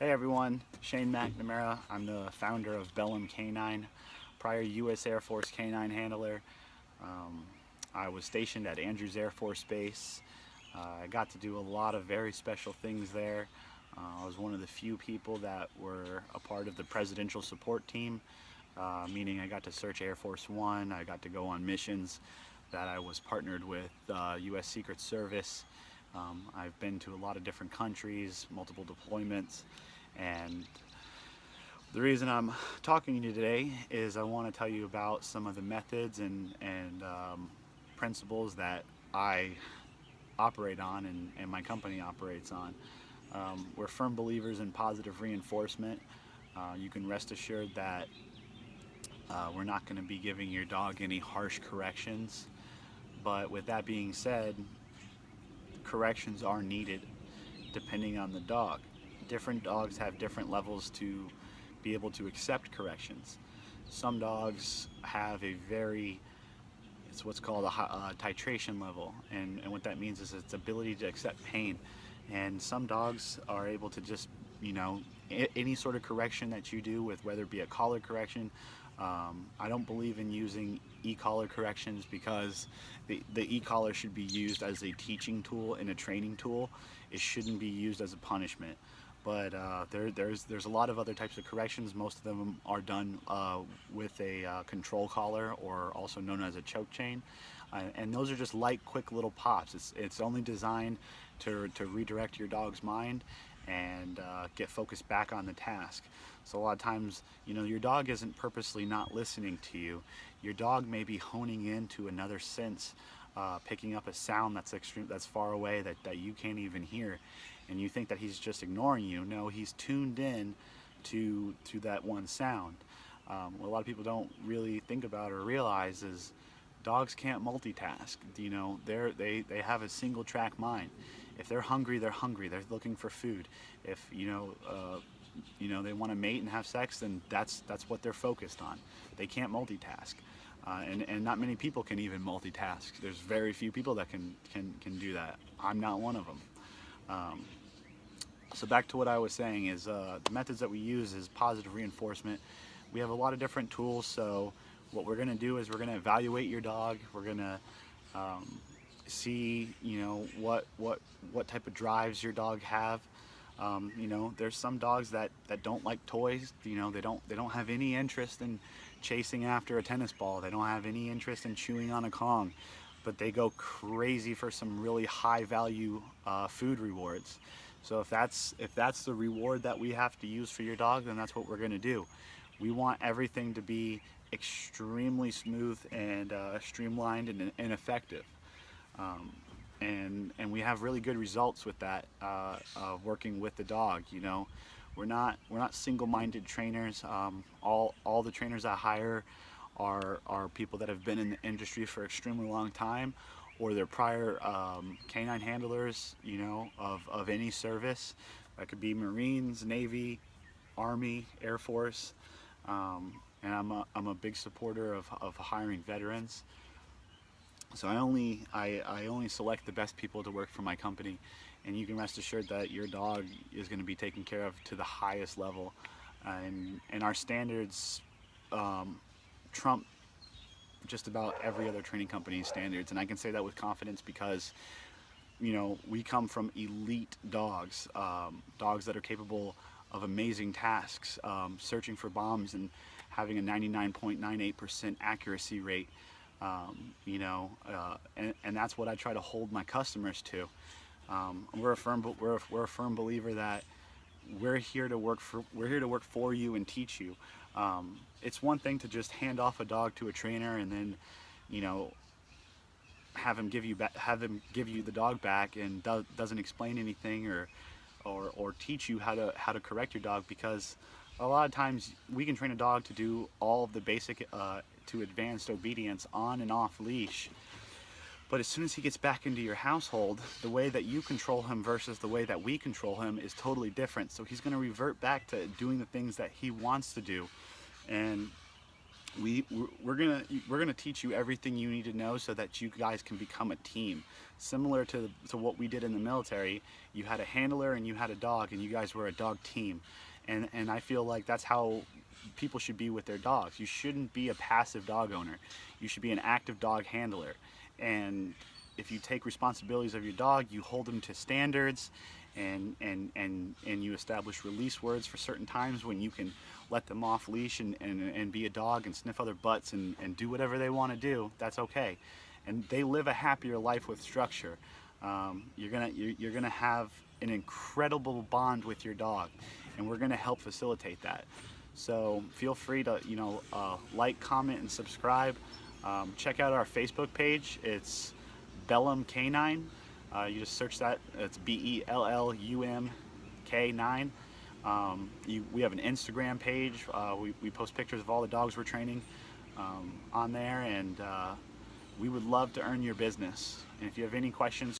Hey everyone, Shane McNamara. I'm the founder of Bellum Canine, prior U.S. Air Force canine handler. Um, I was stationed at Andrews Air Force Base. I got to do a lot of very special things there. I was one of the few people that were a part of the presidential support team, meaning I got to search Air Force One. I got to go on missions that I was partnered with U.S. Secret Service. I've been to a lot of different countries, multiple deployments, and the reason I'm talking to you today is I want to tell you about some of the methods and principles that I operate on and my company operates on. We're firm believers in positive reinforcement. You can rest assured that we're not going to be giving your dog any harsh corrections. But with that being said, corrections are needed depending on the dog. Different dogs have different levels to be able to accept corrections. Some dogs have a very, it's what's called a titration level, and what that means is its ability to accept pain. And some dogs are able to just, you know, any sort of correction that you do with whether it be a collar correction. I don't believe in using e-collar corrections because the e-collar should be used as a teaching tool and a training tool. It shouldn't be used as a punishment. But there's a lot of other types of corrections. Most of them are done with a control collar, or also known as a choke chain. And those are just light, quick little pops. It's only designed to redirect your dog's mind and get focused back on the task. So a lot of times, you know, your dog isn't purposely not listening to you. Your dog may be honing into another sense, picking up a sound that's that's far away that you can't even hear, and you think that he's just ignoring you. No, he's tuned in to that one sound. What a lot of people don't really think about or realize is dogs can't multitask. You know, they have a single track mind. If they're hungry, they're hungry. They're looking for food. If you know they want to mate and have sex, then that's what they're focused on. They can't multitask, and not many people can even multitask. There's very few people that can do that. I'm not one of them. Um, so back to what I was saying is the methods that we use is positive reinforcement. We have a lot of different tools. So what we're going to do is we're going to evaluate your dog. We're going to um, see, you know, what type of drives your dog have. You know, there's some dogs that don't like toys. You know, they don't have any interest in chasing after a tennis ball. They don't have any interest in chewing on a Kong, but they go crazy for some really high value food rewards. So if that's the reward that we have to use for your dog, then that's what we're going to do. We want everything to be extremely smooth and streamlined and effective. Um, and we have really good results with that working with the dog. You know, we're not single-minded trainers. All the trainers I hire are people that have been in the industry for extremely long time, or they're prior canine handlers. You know, of any service. That could be Marines, Navy, Army, Air Force. And I'm a big supporter of hiring veterans. So I only select the best people to work for my company, and you can rest assured that your dog is going to be taken care of to the highest level, and our standards um, trump just about every other training company's standards, and I can say that with confidence because you know we come from elite dogs, dogs that are capable of amazing tasks, searching for bombs and having a 99.98% accuracy rate. And that's what I try to hold my customers to. We're a firm believer that we're here to work for you and teach you. It's one thing to just hand off a dog to a trainer and then, you know, have him give you the dog back and doesn't explain anything or teach you how to correct your dog, because a lot of times we can train a dog to do all of the basic to advanced obedience on and off leash. But as soon as he gets back into your household, the way that you control him versus the way that we control him is totally different. So he's going to revert back to doing the things that he wants to do. And we're gonna teach you everything you need to know so that you guys can become a team, similar to what we did in the military. You had a handler and you had a dog, and you guys were a dog team, and I feel like that's how people should be with their dogs. You shouldn't be a passive dog owner. You should be an active dog handler, and if you take responsibilities of your dog, you hold them to standards, and you establish release words for certain times when you can let them off leash and be a dog and sniff other butts and do whatever they want to do. That's okay, and they live a happier life with structure. You're gonna have an incredible bond with your dog, and we're gonna help facilitate that. So feel free to like, comment, and subscribe. Check out our Facebook page. It's Bellum K9. You just search that. It's Bellum K9. We have an Instagram page. We post pictures of all the dogs we're training on there, and we would love to earn your business. And if you have any questions,